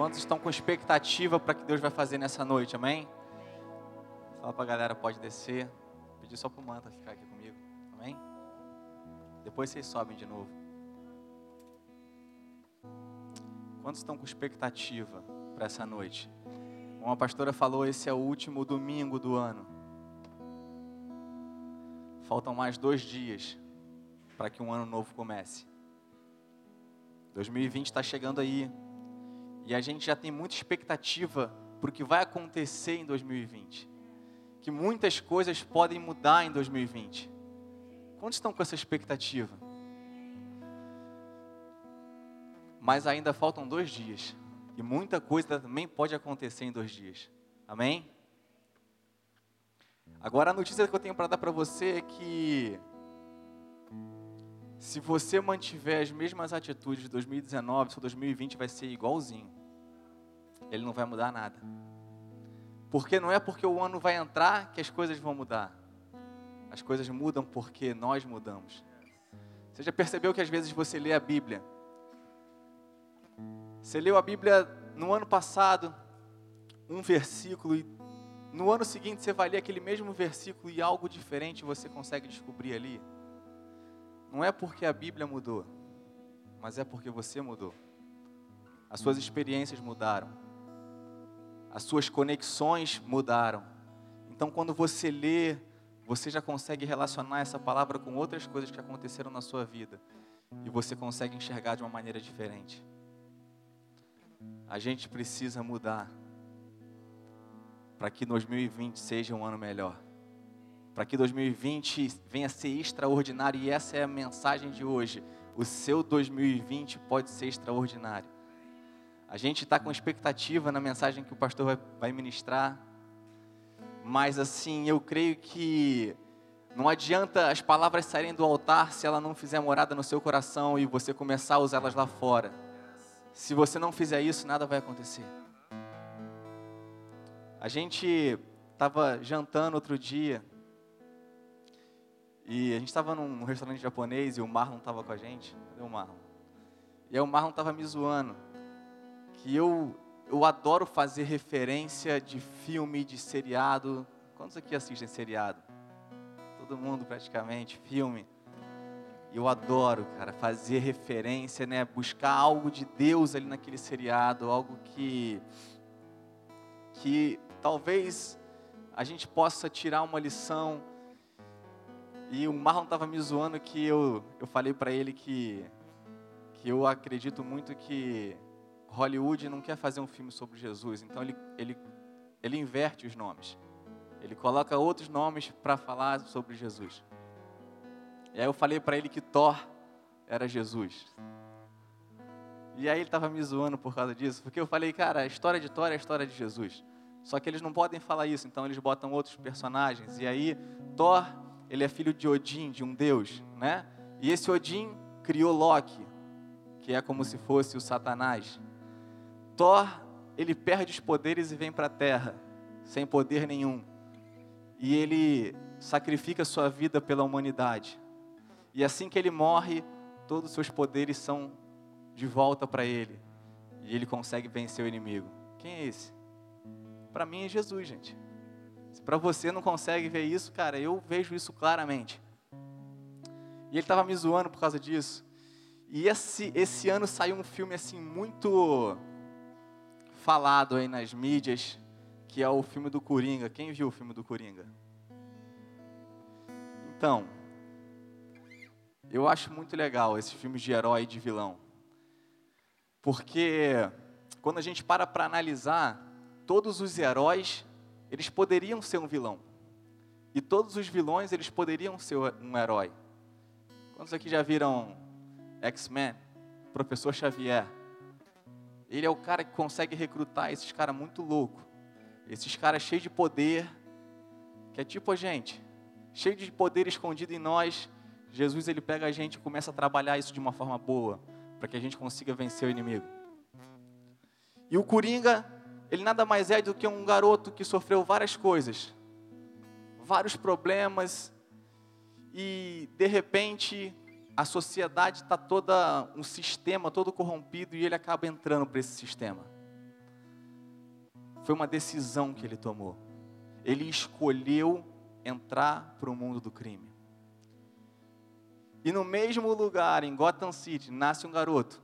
Quantos estão com expectativa para que Deus vai fazer nessa noite, amém? Fala para a galera, pode descer. Pedir só para o Manta ficar aqui comigo, amém? Depois vocês sobem de novo. Quantos estão com expectativa para essa noite? Como a pastora falou, esse é o último domingo do ano. Faltam mais 2 dias para que um ano novo comece. 2020 está chegando aí. E a gente já tem muita expectativa para o que vai acontecer em 2020. Que muitas coisas podem mudar em 2020. Quantos estão com essa expectativa? Mas ainda faltam 2 dias. E muita coisa também pode acontecer em 2 dias. Amém? Agora a notícia que eu tenho para dar para você é que se você mantiver as mesmas atitudes de 2019, seu 2020 vai ser igualzinho. Ele não vai mudar nada. Porque não é porque o ano vai entrar que as coisas vão mudar. As coisas mudam porque nós mudamos. Você já percebeu que às vezes você lê a Bíblia? Você leu a Bíblia no ano passado, um versículo, e no ano seguinte você vai ler aquele mesmo versículo e algo diferente você consegue descobrir ali? Não é porque a Bíblia mudou, mas é porque você mudou. As suas experiências mudaram. As suas conexões mudaram. Então, quando você lê, você já consegue relacionar essa palavra com outras coisas que aconteceram na sua vida. E você consegue enxergar de uma maneira diferente. A gente precisa mudar para que 2020 seja um ano melhor. Para que 2020 venha a ser extraordinário. E essa é a mensagem de hoje. O seu 2020 pode ser extraordinário. A gente está com expectativa na mensagem que o pastor vai ministrar. Mas assim, eu creio que não adianta as palavras saírem do altar se ela não fizer morada no seu coração e você começar a usá-las lá fora. Se você não fizer isso, nada vai acontecer. A gente estava jantando outro dia. E a gente estava num restaurante japonês e o Marlon estava com a gente. Cadê o Marlon? E aí o Marlon estava me zoando. Que eu adoro fazer referência de filme, de seriado. Quantos aqui assistem seriado? Todo mundo praticamente, filme. E eu adoro, cara, fazer referência, né? Buscar algo de Deus ali naquele seriado. Algo que talvez a gente possa tirar uma lição. E o Marlon estava me zoando que eu falei para ele que eu acredito muito que Hollywood não quer fazer um filme sobre Jesus. Então ele inverte os nomes. Ele coloca outros nomes para falar sobre Jesus. E aí eu falei para ele que Thor era Jesus. E aí ele estava me zoando por causa disso. Porque eu falei, cara, a história de Thor é a história de Jesus. Só que eles não podem falar isso. Então eles botam outros personagens. E aí Thor... ele é filho de Odin, de um deus, né? E esse Odin criou Loki, que é como se fosse o Satanás. Thor, ele perde os poderes e vem para a Terra, sem poder nenhum. E ele sacrifica sua vida pela humanidade. E assim que ele morre, todos os seus poderes são de volta para ele. E ele consegue vencer o inimigo. Quem é esse? Para mim é Jesus, gente. Se para você não consegue ver isso, cara, eu vejo isso claramente. E ele estava me zoando por causa disso. E esse ano saiu um filme assim muito falado aí nas mídias, que é o filme do Coringa. Quem viu o filme do Coringa? Então, eu acho muito legal esses filmes de herói e de vilão. Porque quando a gente para analisar, todos os heróis, eles poderiam ser um vilão. E todos os vilões, eles poderiam ser um herói. Quantos aqui já viram X-Men? Professor Xavier. Ele é o cara que consegue recrutar esses caras muito loucos. Esses caras cheios de poder. Que é tipo a gente. Cheio de poder escondido em nós. Jesus, ele pega a gente e começa a trabalhar isso de uma forma boa. Para que a gente consiga vencer o inimigo. E o Coringa... ele nada mais é do que um garoto que sofreu várias coisas, vários problemas, e de repente a sociedade está toda, um sistema todo corrompido, e ele acaba entrando para esse sistema. foi uma decisão que ele tomou. Ele escolheu entrar para o mundo do crime. E no mesmo lugar, em Gotham City, nasce um garoto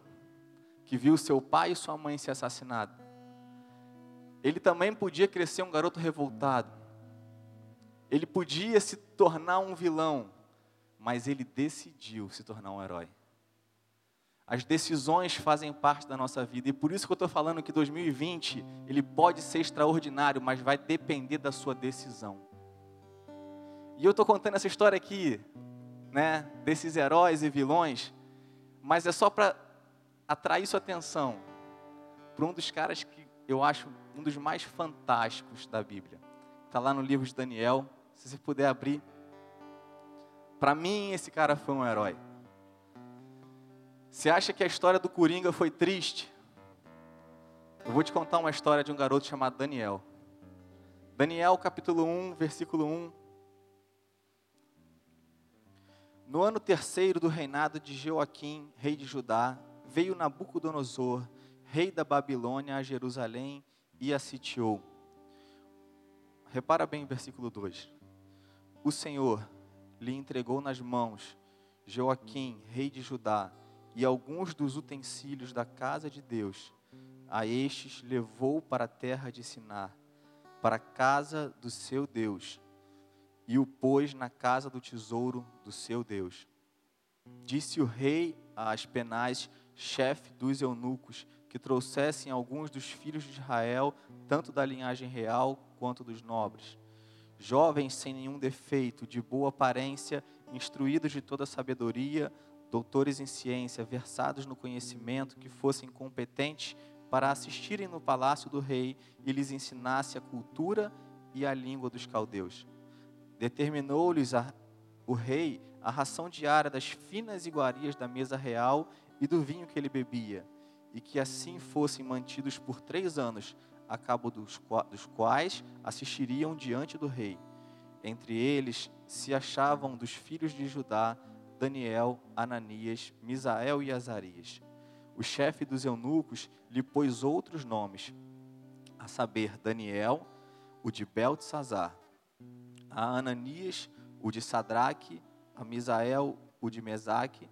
que viu seu pai e sua mãe ser assassinados. Ele também podia crescer um garoto revoltado. Ele podia se tornar um vilão, mas ele decidiu se tornar um herói. As decisões fazem parte da nossa vida, e por isso que eu estou falando que 2020, ele pode ser extraordinário, mas vai depender da sua decisão. E eu estou contando essa história aqui, né, desses heróis e vilões, mas é só para atrair sua atenção para um dos caras que eu acho um dos mais fantásticos da Bíblia. Está lá no livro de Daniel, se você puder abrir. Para mim, esse cara foi um herói. Você acha que a história do Coringa foi triste? Eu vou te contar uma história de um garoto chamado Daniel. Daniel, capítulo 1, versículo 1. No ano 3º do reinado de Joaquim, rei de Judá, veio Nabucodonosor, rei da Babilônia, a Jerusalém e a sitiou. Repara bem o versículo 2. O Senhor lhe entregou nas mãos Joaquim, rei de Judá, e alguns dos utensílios da casa de Deus. A estes levou para a terra de Sinar, para a casa do seu Deus, e o pôs na casa do tesouro do seu Deus. Disse o rei a Aspenaz, chefe dos eunucos, que trouxessem alguns dos filhos de Israel, tanto da linhagem real quanto dos nobres, jovens sem nenhum defeito, de boa aparência, instruídos de toda sabedoria, doutores em ciência, versados no conhecimento, que fossem competentes para assistirem no palácio do rei e lhes ensinasse a cultura e a língua dos caldeus. Determinou-lhes o rei a ração diária das finas iguarias da mesa real e do vinho que ele bebia, e que assim fossem mantidos por 3 anos, a cabo dos quais assistiriam diante do rei. Entre eles se achavam dos filhos de Judá, Daniel, Ananias, Misael e Azarias. O chefe dos eunucos lhe pôs outros nomes, a saber, Daniel, o de Beltesazar, a Ananias, o de Sadraque, a Misael, o de Mesaque,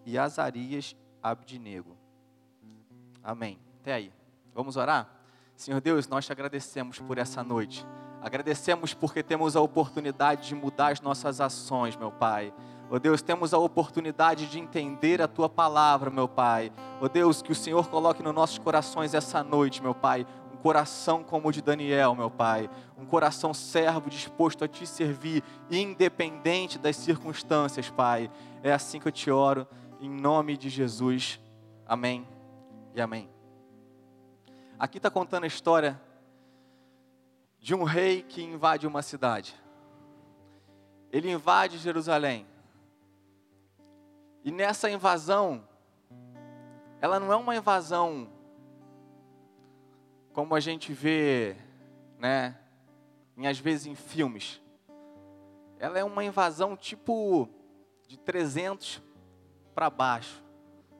e Azarias, Abdinego. Amém. Até aí. Vamos orar? Senhor Deus, nós te agradecemos por essa noite. Agradecemos porque temos a oportunidade de mudar as nossas ações, meu Pai. Ó Deus, temos a oportunidade de entender a Tua palavra, meu Pai. Ó Deus, que o Senhor coloque nos nossos corações essa noite, meu Pai, um coração como o de Daniel, meu Pai. Um coração servo, disposto a Te servir, independente das circunstâncias, Pai. É assim que eu te oro, em nome de Jesus. Amém e amém. Aqui está contando a história de um rei que invade uma cidade. Ele invade Jerusalém. E nessa invasão, ela não é uma invasão como a gente vê, né, às vezes em filmes. Ela é uma invasão tipo de 300 para baixo.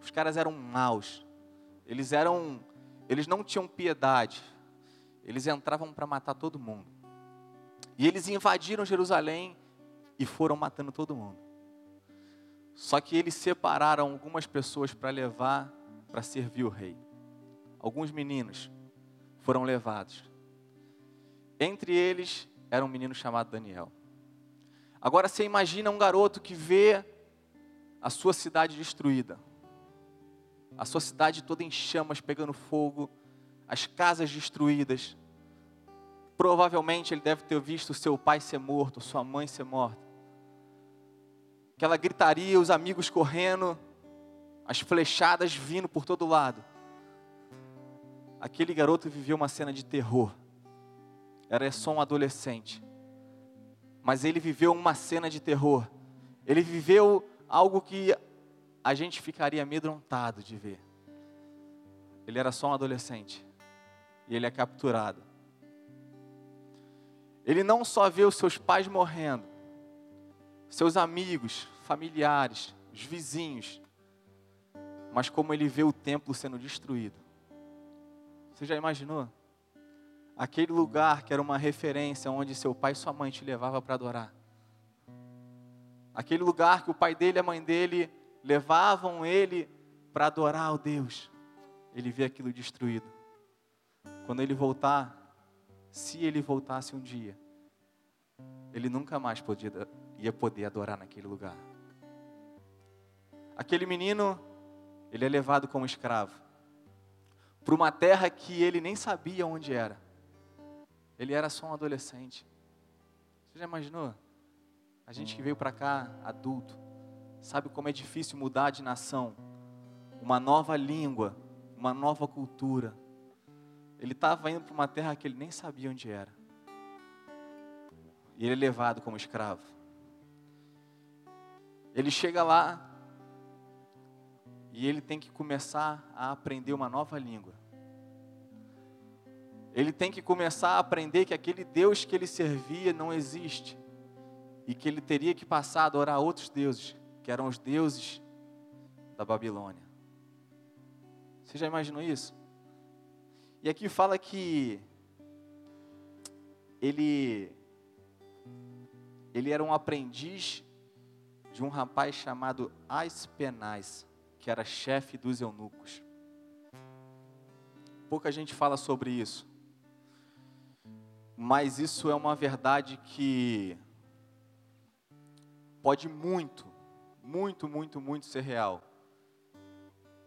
Os caras eram maus. Eles não tinham piedade. Eles entravam para matar todo mundo. E eles invadiram Jerusalém e foram matando todo mundo. Só que eles separaram algumas pessoas para levar, para servir o rei. Alguns meninos foram levados. Entre eles era um menino chamado Daniel. Agora você imagina um garoto que vê a sua cidade destruída. A sua cidade toda em chamas, pegando fogo, as casas destruídas. Provavelmente ele deve ter visto seu pai ser morto, sua mãe ser morta. Aquela gritaria, os amigos correndo, as flechadas vindo por todo lado. Aquele garoto viveu uma cena de terror. Era só um adolescente. Mas ele viveu uma cena de terror. Ele viveu algo que a gente ficaria amedrontado de ver. Ele era só um adolescente. E ele é capturado. Ele não só vê os seus pais morrendo, seus amigos, familiares, os vizinhos, mas como ele vê o templo sendo destruído. Você já imaginou? Aquele lugar que era uma referência onde seu pai e sua mãe te levavam para adorar. Aquele lugar que o pai dele e a mãe dele levavam ele para adorar ao Deus. Ele vê aquilo destruído. Quando ele voltar, se ele voltasse um dia, ele nunca mais ia poder adorar naquele lugar. Aquele menino, ele é levado como escravo para uma terra que ele nem sabia onde era. Ele era só um adolescente. Você já imaginou? A gente que veio para cá, adulto, sabe como é difícil mudar de nação, uma nova língua, uma nova cultura. Ele estava indo para uma terra que ele nem sabia onde era. E ele é levado como escravo. Ele chega lá e ele tem que começar a aprender uma nova língua. Ele tem que começar a aprender que aquele Deus que ele servia não existe. E que ele teria que passar a adorar outros deuses, que eram os deuses da Babilônia. Você já imaginou isso? E aqui fala que ele era um aprendiz de um rapaz chamado Aspenaz, que era chefe dos eunucos. Pouca gente fala sobre isso. Mas isso é uma verdade que pode muito ser real.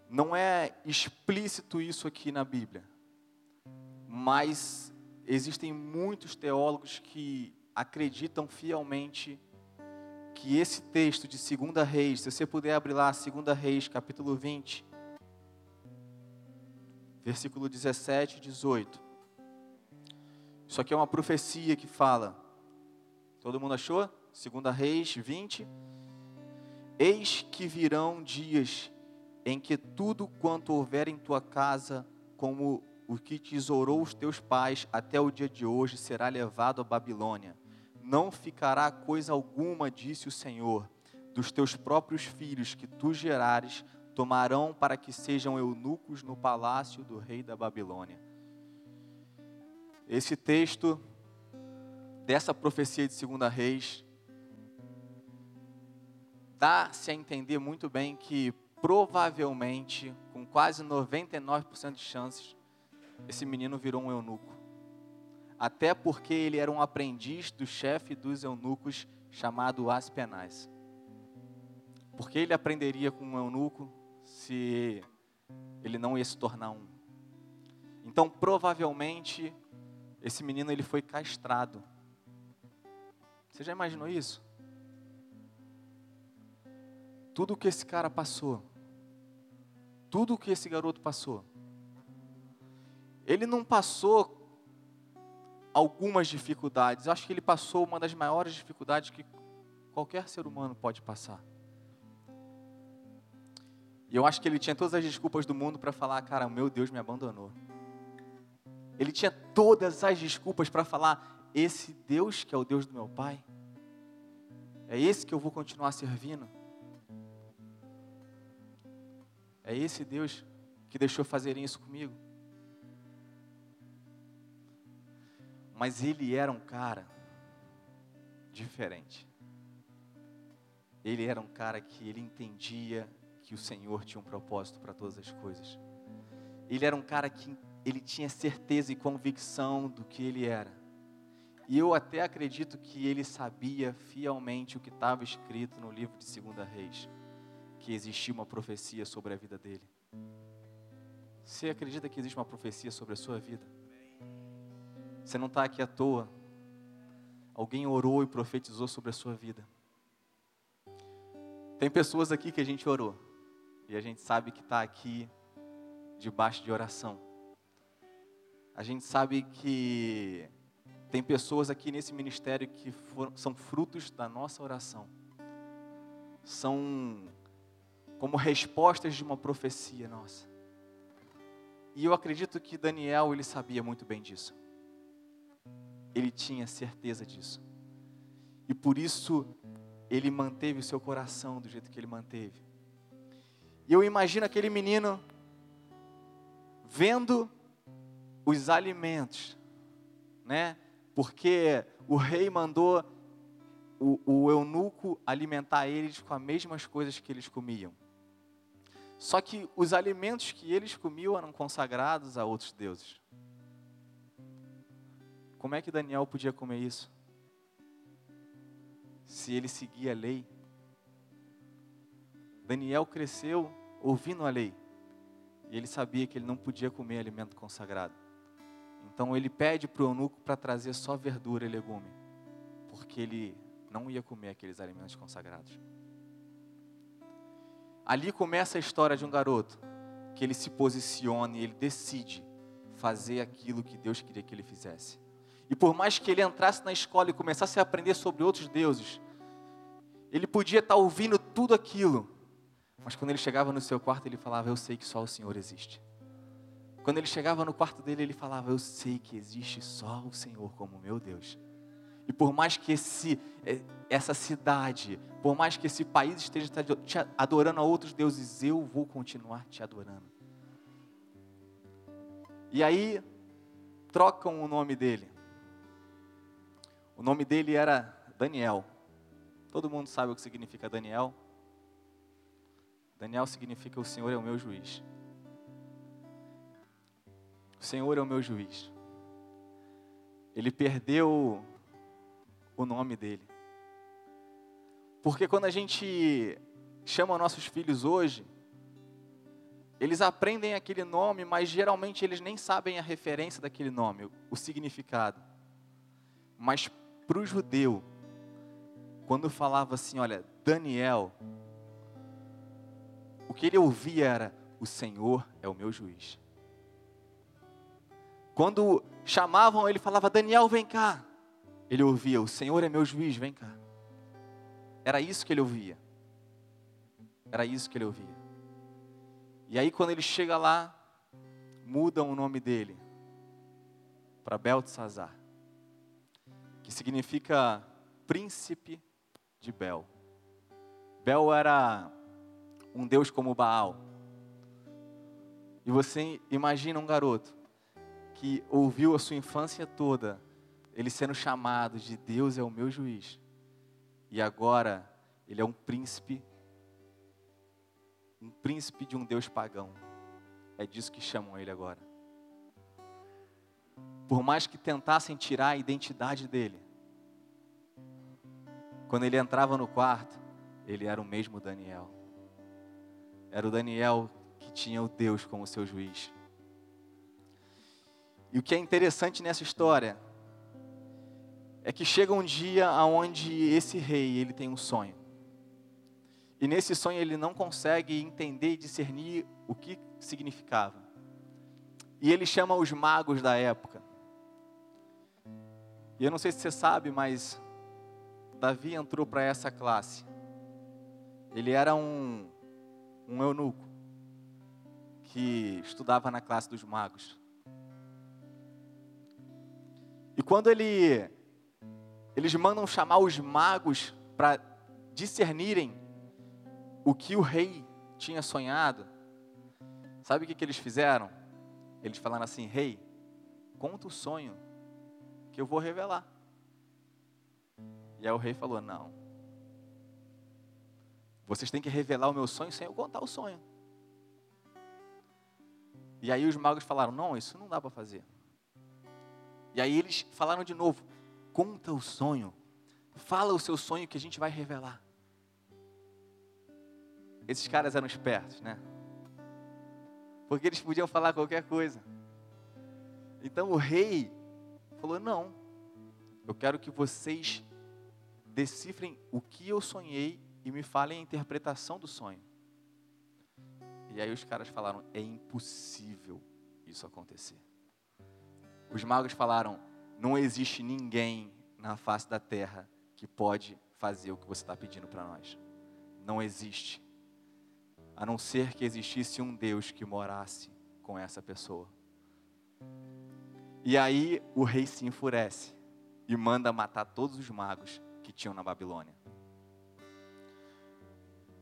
Não é explícito isso aqui na Bíblia, mas existem muitos teólogos que acreditam fielmente que esse texto de 2 Reis, se você puder abrir lá, 2 Reis, capítulo 20, versículo 17 e 18. Isso aqui é uma profecia que fala. Todo mundo achou? 2 Reis 20. Eis que virão dias em que tudo quanto houver em tua casa, como o que tesourou os teus pais até o dia de hoje, será levado à Babilônia. Não ficará coisa alguma, disse o Senhor, dos teus próprios filhos que tu gerares, tomarão para que sejam eunucos no palácio do rei da Babilônia. Esse texto dessa profecia de 2 Reis dá-se a entender muito bem que provavelmente, com quase 99% de chances, esse menino virou um eunuco. Até porque ele era um aprendiz do chefe dos eunucos chamado Aspenaz. Porque ele aprenderia com um eunuco se ele não ia se tornar um. Então, provavelmente, esse menino ele foi castrado. Você já imaginou isso? Tudo que esse cara passou, tudo que esse garoto passou, ele não passou algumas dificuldades, eu acho que ele passou uma das maiores dificuldades que qualquer ser humano pode passar. E eu acho que ele tinha todas as desculpas do mundo para falar, cara, o meu Deus me abandonou. Ele tinha todas as desculpas para falar, esse Deus que é o Deus do meu pai, é esse que eu vou continuar servindo. É esse Deus que deixou fazerem isso comigo. Mas ele era um cara diferente. Ele era um cara que ele entendia que o Senhor tinha um propósito para todas as coisas. Ele era um cara que ele tinha certeza e convicção do que ele era. E eu até acredito que ele sabia fielmente o que estava escrito no livro de 2 Reis, que existia uma profecia sobre a vida dele. Você acredita que existe uma profecia sobre a sua vida? Você não está aqui à toa. Alguém orou e profetizou sobre a sua vida. Tem pessoas aqui que a gente orou, e a gente sabe que está aqui debaixo de oração. A gente sabe que tem pessoas aqui nesse ministério que são frutos da nossa oração. São como respostas de uma profecia nossa. E eu acredito que Daniel, ele sabia muito bem disso. Ele tinha certeza disso. E por isso, ele manteve o seu coração do jeito que ele manteve. E eu imagino aquele menino vendo os alimentos né? Porque o rei mandou o eunuco alimentar eles com as mesmas coisas que eles comiam. Só que os alimentos que eles comiam eram consagrados a outros deuses. Como é que Daniel podia comer isso? Se ele seguia a lei. Daniel cresceu ouvindo a lei. E ele sabia que ele não podia comer alimento consagrado. Então ele pede para o eunuco para trazer só verdura e legume. Porque ele não ia comer aqueles alimentos consagrados. Ali começa a história de um garoto. Que ele se posiciona e ele decide fazer aquilo que Deus queria que ele fizesse. E por mais que ele entrasse na escola e começasse a aprender sobre outros deuses, ele podia estar ouvindo tudo aquilo. Mas quando ele chegava no seu quarto, ele falava, eu sei que só o Senhor existe. Quando ele chegava no quarto dele, ele falava, eu sei que existe só o Senhor como meu Deus. E por mais que essa cidade, por mais que esse país esteja te adorando a outros deuses, eu vou continuar te adorando. E aí, trocam o nome dele. O nome dele era Daniel. Todo mundo sabe o que significa Daniel? Daniel significa o Senhor é o meu juiz. O Senhor é o meu juiz. Ele perdeu o nome dele. Porque quando a gente chama nossos filhos hoje, eles aprendem aquele nome, mas geralmente eles nem sabem a referência daquele nome, o significado. Mas para o judeu, quando falava assim, olha, Daniel, o que ele ouvia era, o Senhor é o meu juiz. Quando chamavam, ele falava, Daniel, vem cá. Ele ouvia, o Senhor é meu juiz, vem cá. Era isso que ele ouvia. Era isso que ele ouvia. E aí quando ele chega lá, mudam o nome dele para Beltesazar, que significa príncipe de Bel. Bel era um deus como Baal. E você imagina um garoto que ouviu a sua infância toda, ele sendo chamado de Deus é o meu juiz. E agora ele é um príncipe de um deus pagão. É disso que chamam ele agora. Por mais que tentassem tirar a identidade dele, quando ele entrava no quarto, ele era o mesmo Daniel. Era o Daniel que tinha o Deus como seu juiz. E o que é interessante nessa história é que chega um dia onde esse rei, ele tem um sonho. E nesse sonho ele não consegue entender e discernir o que significava. E ele chama os magos da época. E eu não sei se você sabe, mas Davi entrou para essa classe. Ele era um eunuco que estudava na classe dos magos. E quando eles mandam chamar os magos para discernirem o que o rei tinha sonhado, sabe o que eles fizeram? Eles falaram assim, rei, conta o sonho que eu vou revelar. E aí o rei falou, não. Vocês têm que revelar o meu sonho sem eu contar o sonho. E aí os magos falaram, não, isso não dá para fazer. E aí eles falaram de novo, conta o sonho. Fala o seu sonho que a gente vai revelar. Esses caras eram espertos, né? Porque eles podiam falar qualquer coisa. Então o rei falou, não. Eu quero que vocês decifrem o que eu sonhei e me falem a interpretação do sonho. E aí os caras falaram, é impossível isso acontecer. Os magos falaram, não existe ninguém na face da terra que pode fazer o que você está pedindo para nós. Não existe. A não ser que existisse um Deus que morasse com essa pessoa. E aí o rei se enfurece e manda matar todos os magos que tinham na Babilônia.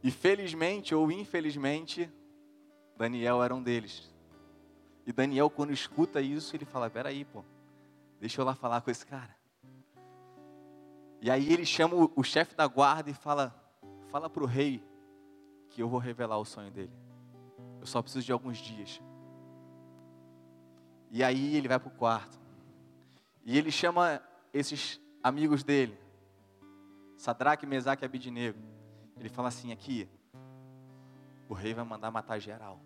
E felizmente ou infelizmente, Daniel era um deles. E Daniel, quando escuta isso, ele fala, peraí, pô, deixa eu lá falar com esse cara. E aí ele chama o chefe da guarda e fala para o rei que eu vou revelar o sonho dele. Eu só preciso de alguns dias. E aí ele vai para o quarto. E ele chama esses amigos dele, Sadraque, Mesaque e Abidnego. Ele fala assim, aqui, o rei vai mandar matar geral.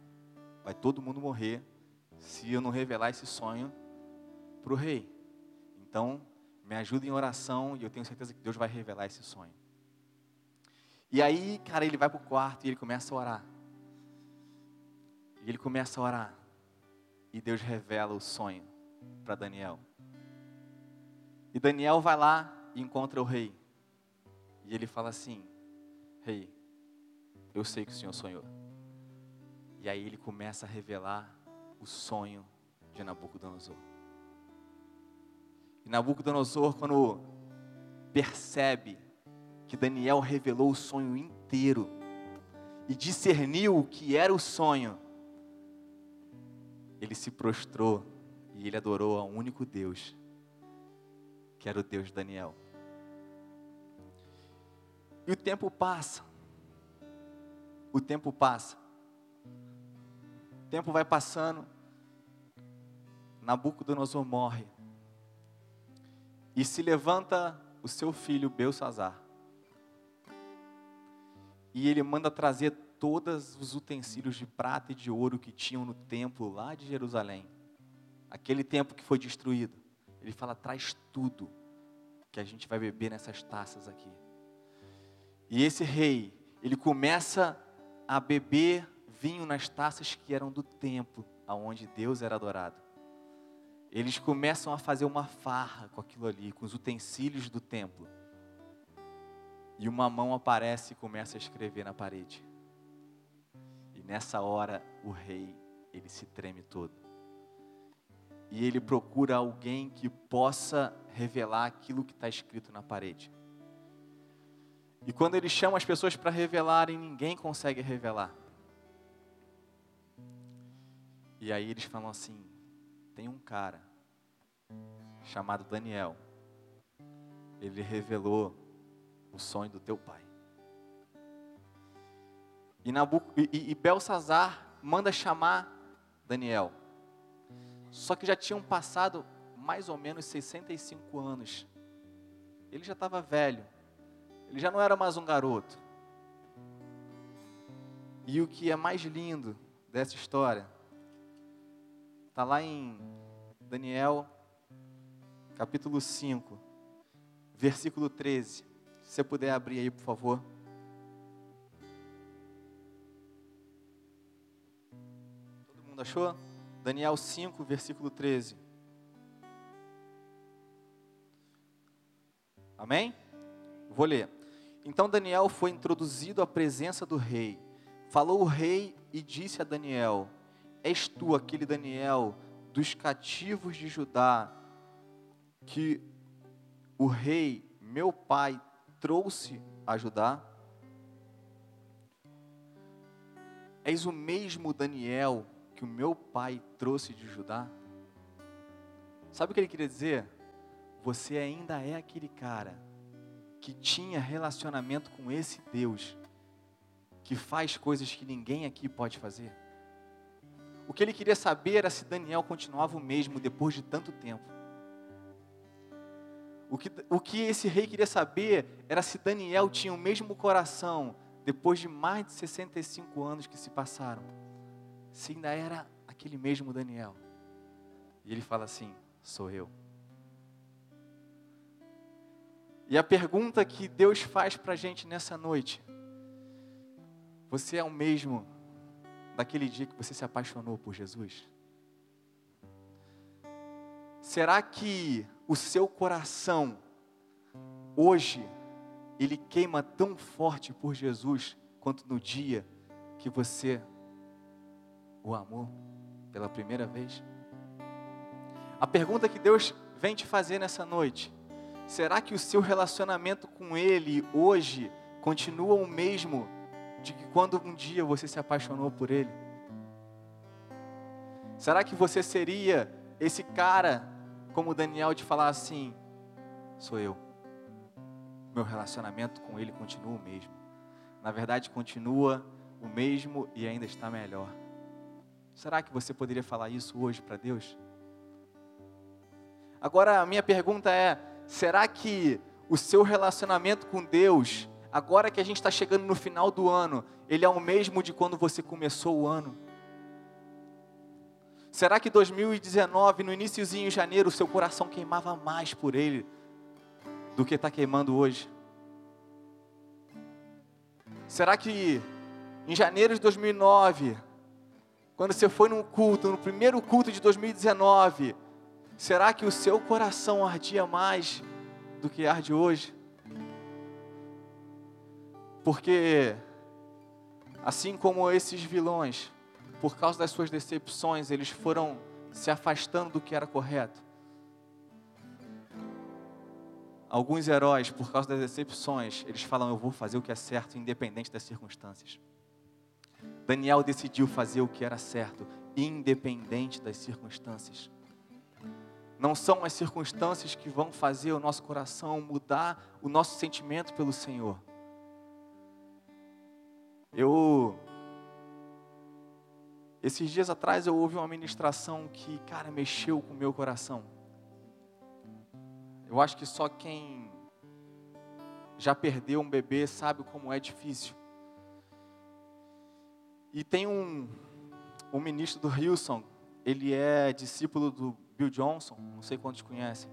Vai todo mundo morrer se eu não revelar esse sonho para o rei. Então, me ajuda em oração e eu tenho certeza que Deus vai revelar esse sonho. E aí, cara, ele vai para o quarto e ele começa a orar. E ele começa a orar. E Deus revela o sonho para Daniel. E Daniel vai lá e encontra o rei. E ele fala assim, rei, eu sei que o senhor sonhou. E aí ele começa a revelar o sonho de Nabucodonosor. E Nabucodonosor, quando percebe que Daniel revelou o sonho inteiro e discerniu o que era o sonho, ele se prostrou e ele adorou ao único Deus, que era o Deus de Daniel. E o tempo passa. O tempo passa. O tempo vai passando. Nabucodonosor morre. E se levanta o seu filho Beltsazar. E ele manda trazer todos os utensílios de prata e de ouro que tinham no templo lá de Jerusalém. Aquele templo que foi destruído. Ele fala, traz tudo que a gente vai beber nessas taças aqui. E esse rei, ele começa a beber vinho nas taças que eram do templo, aonde Deus era adorado. Eles começam a fazer uma farra com aquilo ali, com os utensílios do templo. E uma mão aparece e começa a escrever na parede. E nessa hora, o rei, ele se treme todo. E ele procura alguém que possa revelar aquilo que está escrito na parede. E quando ele chama as pessoas para revelarem, ninguém consegue revelar. E aí eles falam assim, tem um cara chamado Daniel. Ele revelou o sonho do teu pai. E Beltsazar manda chamar Daniel. Só que já tinham passado mais ou menos 65 anos. Ele já estava velho. Ele já não era mais um garoto. E o que é mais lindo dessa história, está lá em Daniel, capítulo 5, versículo 13. Se você puder abrir aí, por favor. Todo mundo achou? Daniel 5, versículo 13. Amém? Vou ler. Então Daniel foi introduzido à presença do rei. Falou o rei e disse a Daniel, és tu aquele Daniel dos cativos de Judá, que o rei, meu pai, trouxe a Judá? És o mesmo Daniel que o meu pai trouxe de Judá? Sabe o que ele queria dizer? Você ainda é aquele cara que tinha relacionamento com esse Deus, que faz coisas que ninguém aqui pode fazer. O que ele queria saber era se Daniel continuava o mesmo depois de tanto tempo. O que esse rei queria saber era se Daniel tinha o mesmo coração depois de mais de 65 anos que se passaram. Se ainda era aquele mesmo Daniel. E ele fala assim, sou eu. E a pergunta que Deus faz para a gente nessa noite, você é o mesmo daquele dia que você se apaixonou por Jesus? Será que o seu coração, hoje, ele queima tão forte por Jesus, quanto no dia que você o amou pela primeira vez? A pergunta que Deus vem te fazer nessa noite, será que o seu relacionamento com Ele hoje continua o mesmo de que quando um dia você se apaixonou por Ele? Será que você seria esse cara como Daniel, de falar assim: sou eu. Meu relacionamento com Ele continua o mesmo. Na verdade, continua o mesmo e ainda está melhor. Será que você poderia falar isso hoje para Deus? Agora, a minha pergunta é: será que o seu relacionamento com Deus, agora que a gente está chegando no final do ano, ele é o mesmo de quando você começou o ano? Será que 2019, no iniciozinho de janeiro, o seu coração queimava mais por Ele do que está queimando hoje? Será que em janeiro de 2009, quando você foi num culto, no primeiro culto de 2019, será que o seu coração ardia mais do que arde hoje? Porque, assim como esses vilões, por causa das suas decepções, eles foram se afastando do que era correto. Alguns heróis, por causa das decepções, eles falam: eu vou fazer o que é certo, independente das circunstâncias. Daniel decidiu fazer o que era certo, independente das circunstâncias. Não são as circunstâncias que vão fazer o nosso coração mudar o nosso sentimento pelo Senhor. Esses dias atrás eu ouvi uma ministração que, cara, mexeu com o meu coração. Eu acho que só quem já perdeu um bebê sabe como é difícil. E tem um ministro do Hillsong, ele é discípulo do Bill Johnson, não sei quantos conhecem.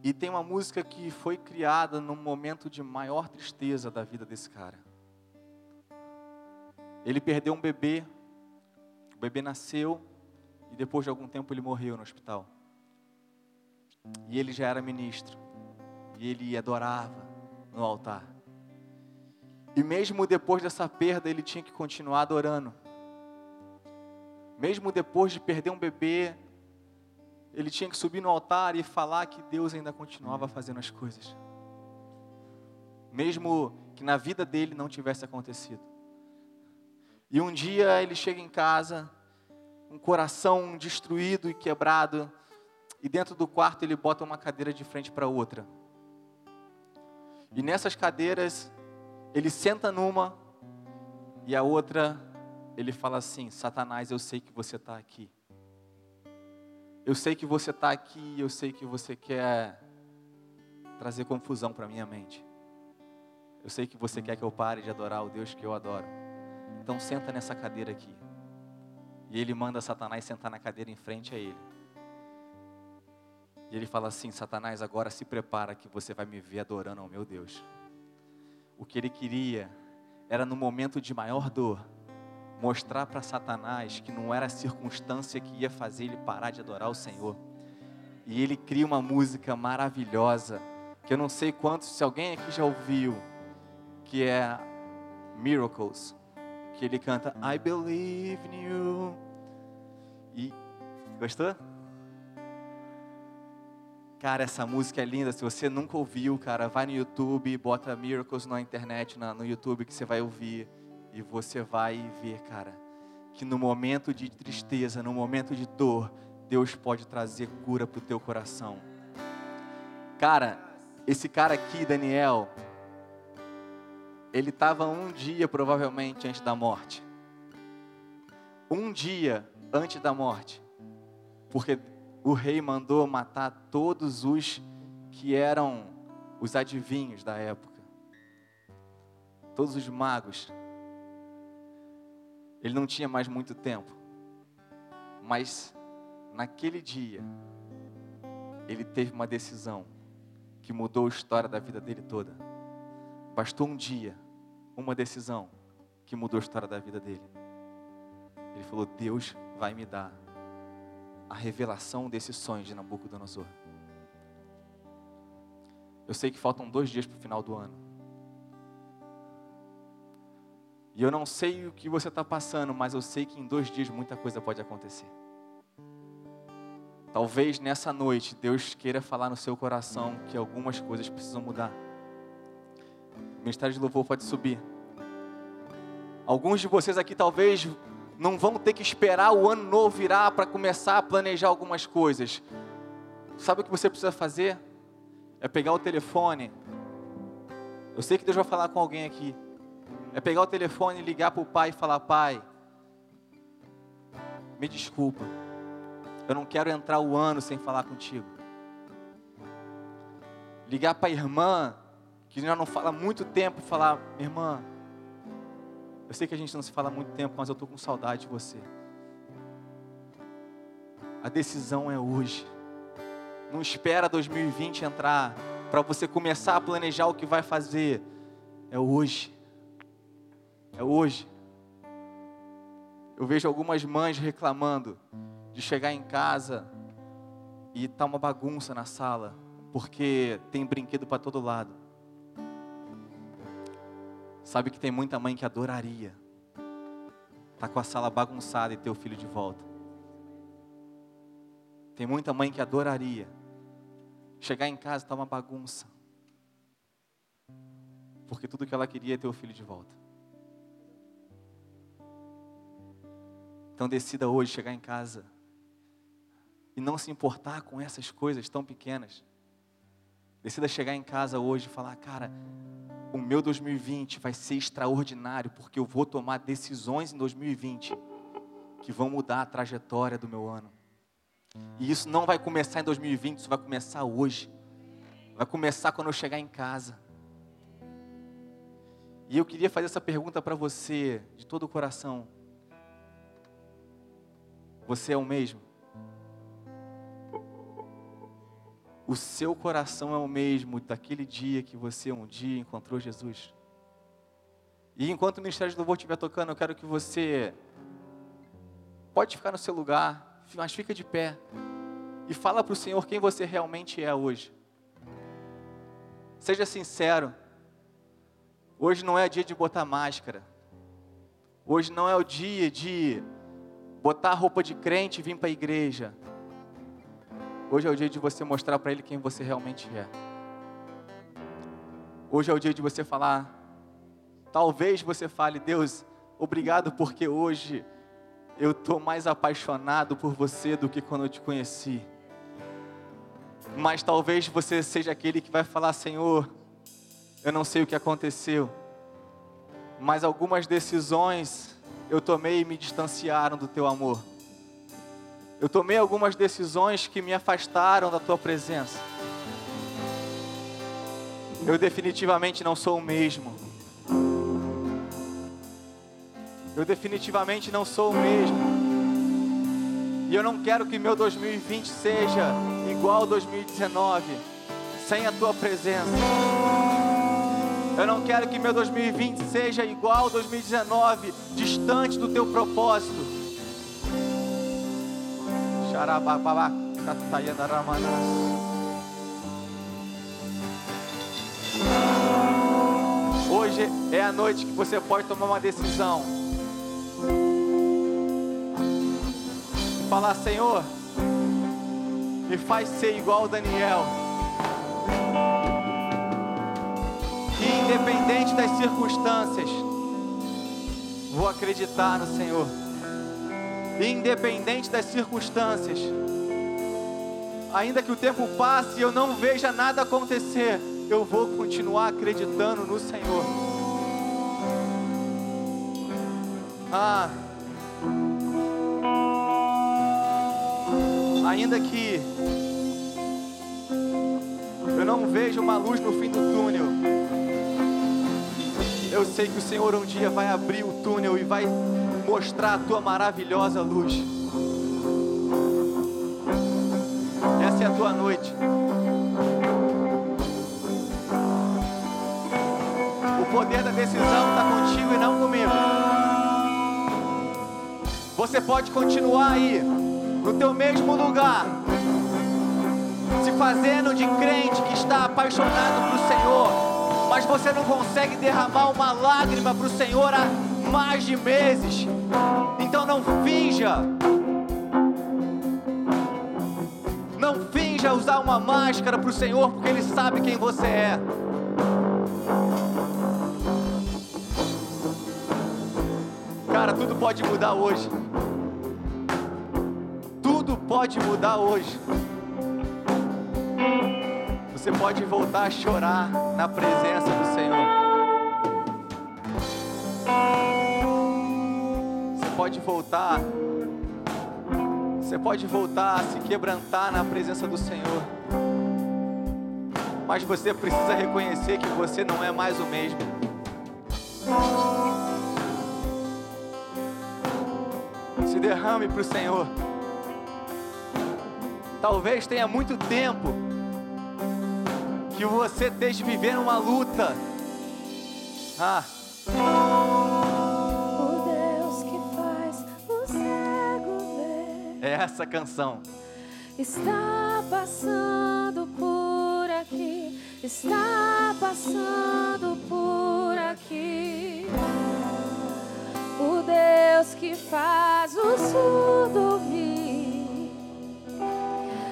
E tem uma música que foi criada num momento de maior tristeza da vida desse cara. Ele perdeu um bebê, o bebê nasceu e depois de algum tempo ele morreu no hospital. E ele já era ministro, e ele adorava no altar. E mesmo depois dessa perda, ele tinha que continuar adorando. Mesmo depois de perder um bebê, ele tinha que subir no altar e falar que Deus ainda continuava fazendo as coisas. Mesmo que na vida dele não tivesse acontecido. E um dia ele chega em casa, um coração destruído e quebrado, e dentro do quarto ele bota uma cadeira de frente para outra. E nessas cadeiras, ele senta numa, e a outra, ele fala assim: Satanás, eu sei que você está aqui. Eu sei que você está aqui, eu sei que você quer trazer confusão para a minha mente. Eu sei que você quer que eu pare de adorar o Deus que eu adoro. Então senta nessa cadeira aqui. E ele manda Satanás sentar na cadeira em frente a ele. E ele fala assim: Satanás, agora se prepara que você vai me ver adorando ao meu Deus. O que ele queria era, no momento de maior dor, mostrar para Satanás que não era a circunstância que ia fazer ele parar de adorar o Senhor. E ele cria uma música maravilhosa, que eu não sei quantos, se alguém aqui já ouviu, que é Miracles, que ele canta I believe in you. E gostou? Cara, essa música é linda. Se você nunca ouviu, cara, vai no YouTube, bota Miracles na internet, no YouTube, que você vai ouvir. E você vai ver, cara, que no momento de tristeza, no momento de dor, Deus pode trazer cura para o teu coração. Cara, esse cara aqui, Daniel, ele estava um dia provavelmente antes da morte. Um dia antes da morte. Porque o rei mandou matar todos os que eram os adivinhos da época. Todos os magos. Ele não tinha mais muito tempo. Mas naquele dia, ele teve uma decisão que mudou a história da vida dele toda. Bastou um dia, uma decisão que mudou a história da vida dele. Ele falou: Deus vai me dar a revelação desse sonho de Nabucodonosor. Eu sei que faltam 2 dias para o final do ano. E eu não sei o que você está passando, mas eu sei que em 2 dias muita coisa pode acontecer. Talvez nessa noite Deus queira falar no seu coração que algumas coisas precisam mudar. O ministério de louvor pode subir. Alguns de vocês aqui talvez não vão ter que esperar o ano novo virar para começar a planejar algumas coisas. Sabe o que você precisa fazer? É pegar o telefone. Eu sei que Deus vai falar com alguém aqui. É pegar o telefone e ligar para o pai e falar: pai, me desculpa, eu não quero entrar o ano sem falar contigo. Ligar para a irmã, que já não fala há muito tempo, e falar: irmã, eu sei que a gente não se fala há muito tempo, mas eu estou com saudade de você. A decisão é hoje. Não espera 2020 entrar para você começar a planejar o que vai fazer. É hoje. É hoje. Eu vejo algumas mães reclamando de chegar em casa e tá uma bagunça na sala, porque tem brinquedo para todo lado. Sabe que tem muita mãe que adoraria tá com a sala bagunçada e ter o filho de volta. Tem muita mãe que adoraria chegar em casa e tá uma bagunça, porque tudo que ela queria é ter o filho de volta. Então decida hoje chegar em casa e não se importar com essas coisas tão pequenas. Decida chegar em casa hoje e falar: cara, o meu 2020 vai ser extraordinário, porque eu vou tomar decisões em 2020 que vão mudar a trajetória do meu ano. E isso não vai começar em 2020, isso vai começar hoje. Vai começar quando eu chegar em casa. E eu queria fazer essa pergunta para você, de todo o coração. Você é o mesmo? O seu coração é o mesmo daquele dia que você um dia encontrou Jesus? E enquanto o Ministério de Louvor estiver tocando, eu quero que você pode ficar no seu lugar, mas fica de pé e fala para o Senhor quem você realmente é hoje. Seja sincero. Hoje não é dia de botar máscara. Hoje não é o dia de botar a roupa de crente e vir para a igreja. Hoje é o dia de você mostrar para Ele quem você realmente é. Hoje é o dia de você falar. Talvez você fale: Deus, obrigado porque hoje eu estou mais apaixonado por você do que quando eu te conheci. Mas talvez você seja aquele que vai falar: Senhor, eu não sei o que aconteceu, mas algumas decisões eu tomei e me distanciaram do teu amor. Eu tomei algumas decisões que me afastaram da tua presença. Eu definitivamente não sou o mesmo. Eu definitivamente não sou o mesmo. E eu não quero que meu 2020 seja igual ao 2019, sem a tua presença. Eu não quero que meu 2020 seja igual ao 2019, distante do teu propósito. Hoje é a noite que você pode tomar uma decisão. Falar: Senhor, me faz ser igual ao Daniel. Que independente das circunstâncias, vou acreditar no Senhor. Independente das circunstâncias, ainda que o tempo passe e eu não veja nada acontecer, eu vou continuar acreditando no Senhor. Ainda que eu não veja uma luz no fim do túnel, eu sei que o Senhor um dia vai abrir o túnel e vai mostrar a tua maravilhosa luz. Essa é a tua noite. O poder da decisão está contigo e não comigo. Você pode continuar aí, no teu mesmo lugar, se fazendo de crente que está apaixonado pelo Senhor, mas você não consegue derramar uma lágrima para o Senhor há mais de meses. Então não finja. Não finja usar uma máscara para o Senhor, porque Ele sabe quem você é. Cara, tudo pode mudar hoje. Tudo pode mudar hoje. Você pode voltar a chorar na presença do Senhor. Você pode voltar a se quebrantar na presença do Senhor. Mas você precisa reconhecer que você não é mais o mesmo. Se derrame para o Senhor. Talvez tenha muito tempo que você esteja vivendo uma luta. O Deus que faz o cego ver. É essa canção. Está passando por aqui. Está passando por aqui. O Deus que faz o surdo ouvir.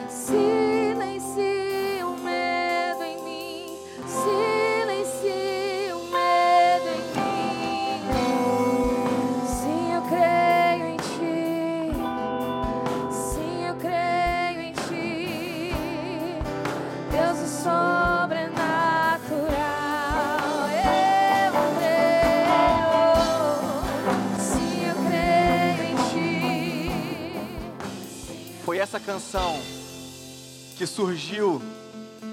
Silencia o medo em mim. Silencia o medo em mim. Sim, eu creio em ti. Sim, eu creio em ti. Deus é sobrenatural. Eu creio. Sim, eu creio em ti. Foi essa canção que surgiu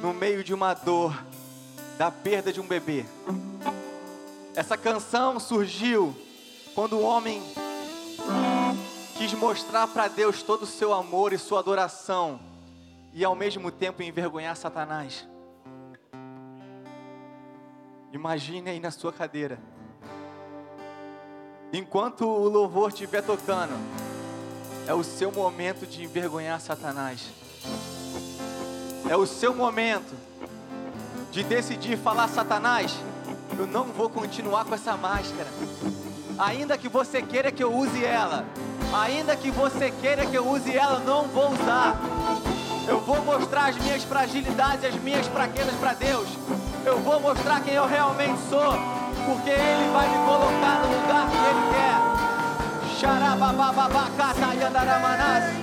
no meio de uma dor da perda de um bebê. Essa canção surgiu quando o homem quis mostrar para Deus todo o seu amor e sua adoração e ao mesmo tempo envergonhar Satanás. Imagine aí na sua cadeira, enquanto o louvor estiver tocando, é o seu momento de envergonhar Satanás. É o seu momento de decidir falar: Satanás, eu não vou continuar com essa máscara. Ainda que você queira que eu use ela, ainda que você queira que eu use ela, eu não vou usar. Eu vou mostrar as minhas fragilidades, as minhas fraquezas para Deus. Eu vou mostrar quem eu realmente sou, porque Ele vai me colocar no lugar que Ele quer. Xarabababacata yandaramanás.